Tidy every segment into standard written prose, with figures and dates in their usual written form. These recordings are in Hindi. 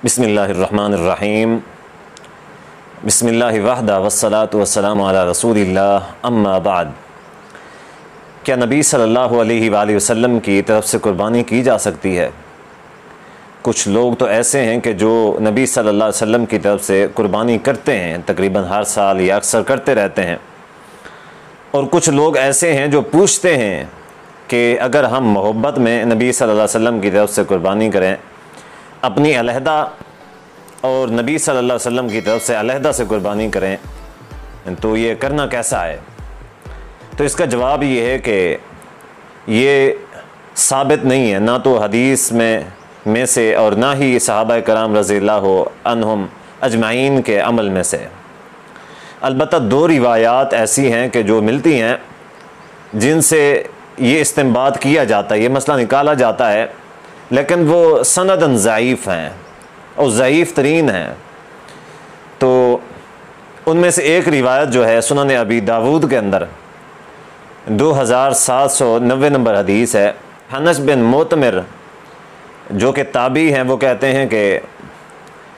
बिस्मिल्लाहिर्रहमानिर्रहीम बिस्मिल्लाहि वहदा वस्सलातु वस्सलामु अला रसूलिल्लाह अम्मा बाद। क्या नबी सल्लल्लाहु अलैहि वसल्लम की तरफ से कुर्बानी की जा सकती है? कुछ लोग तो ऐसे हैं कि जो नबी सल्लल्लाहु अलैहि वसल्लम की तरफ से कुर्बानी करते हैं, तकरीबन हर साल या अक्सर करते रहते हैं। और कुछ लोग ऐसे हैं जो पूछते हैं कि अगर हम मोहब्बत में नबी सल्लल्लाहु अलैहि वसल्लम की तरफ से कुर्बानी करें, अपनी अलहदा और नबी सल्लल्लाहु अलैहि वसल्लम की तरफ से अलहदा से कुर्बानी करें, तो ये करना कैसा है? तो इसका जवाब ये है कि ये साबित नहीं है, ना तो हदीस में से और ना ही सहाबा कराम रज़ियल्लाहु अन्हुम अजमाइन के अमल में से। अलबत्ता दो रिवायात ऐसी हैं कि जो मिलती हैं जिनसे ये इस्तिंबात किया जाता है, ये मसला निकाला जाता है, लेकिन वो सनदन ज़ईफ़ हैं और ज़ईफ़ तरीन हैं। तो उनमें से एक रिवायत जो है सुनन अबी दाऊद के अंदर 2790 नंबर हदीस है। हनस बिन मोतमिर जो कि ताबी हैं, वो कहते हैं कि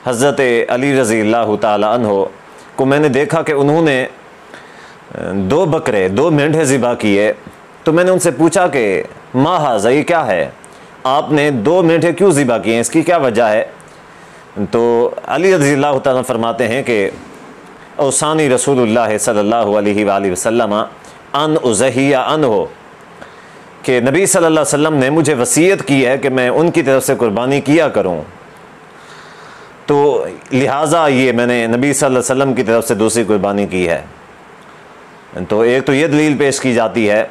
हज़रत अली रज़ियल्लाहु ताला अन्हो को मैंने देखा कि उन्होंने 2 बकरे 2 मेंढे ज़िबा किए। तो मैंने उनसे पूछा कि मा हाज़ा, ये क्या है, आपने 2 मेंढे क्यों ज़िबा किए, इसकी क्या वजह है? तो अली रज़ियल्लाहु ताला फरमाते हैं कि औसानी रसूलुल्लाह सल्लल्लाहु अलैहि वसल्लम अन उज़हिया अन्हो, कि नबी सल्लल्लाहु अलैहि वसल्लम ने मुझे वसीयत की है कि मैं उनकी तरफ से कुर्बानी किया करूं। तो लिहाजा ये मैंने नबी सल्लल्लाहु अलैहि वसल्लम की तरफ से दूसरी कुर्बानी की है। तो एक तो ये दलील पेश की जाती है।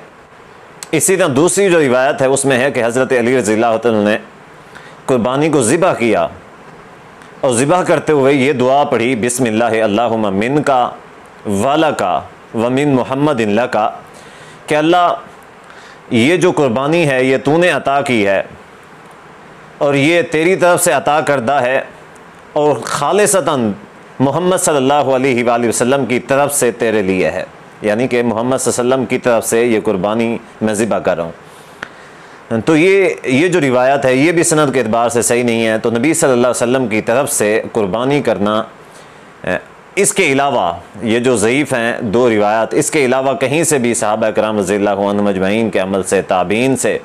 इसी तरह दूसरी जो रिवायत है उसमें है कि हज़रत अली रज़ियल्लाहु ताला ने कुर्बानी को ज़िबा किया और ज़िबा करते हुए ये दुआ पढ़ी, बिस्मिल्लाह अल्लाहुम्मा मिनका वलका व मिन मुहम्मदिन लका, कि अल्लाह ये जो कुर्बानी है ये तूने अता की है और ये तेरी तरफ से अता करदा है और खालिसतन मोहम्मद सल्लल्लाहु अलैहि वसल्लम की तरफ से तेरे लिए है, यानी कि मोहम्मद सल्लल्लाहु अलैहि वसल्लम की तरफ से ये कुर्बानी मैं ज़िबा कर रहा हूँ। तो ये जो रिवायत है ये भी सनद के एतबार से सही नहीं है। तो नबी सल्लल्लाहु अलैहि वसल्लम की तरफ से कुर्बानी करना, इसके अलावा ये जो ज़ईफ़ हैं 2 रिवायात, इसके अलावा कहीं से भी सहाबा कराम रज़ियल्लाहु अन्हुम अजमईन के अमल से, ताबीन से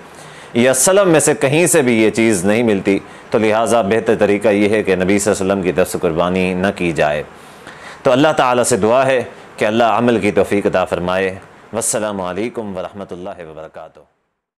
या सलफ़ में से कहीं से भी ये चीज़ नहीं मिलती। तो लिहाजा बेहतर तरीका ये है कि नबी सल्लल्लाहु अलैहि वसल्लम की तरफ से कुर्बानी न की जाए। तो अल्लाह ताला से दुआ है कि अल्लाह अमल की तौफ़ीक़ अता फ़रमाए। वस्सलामु अलैकुम व रहमतुल्लाहि व बरकातुहू।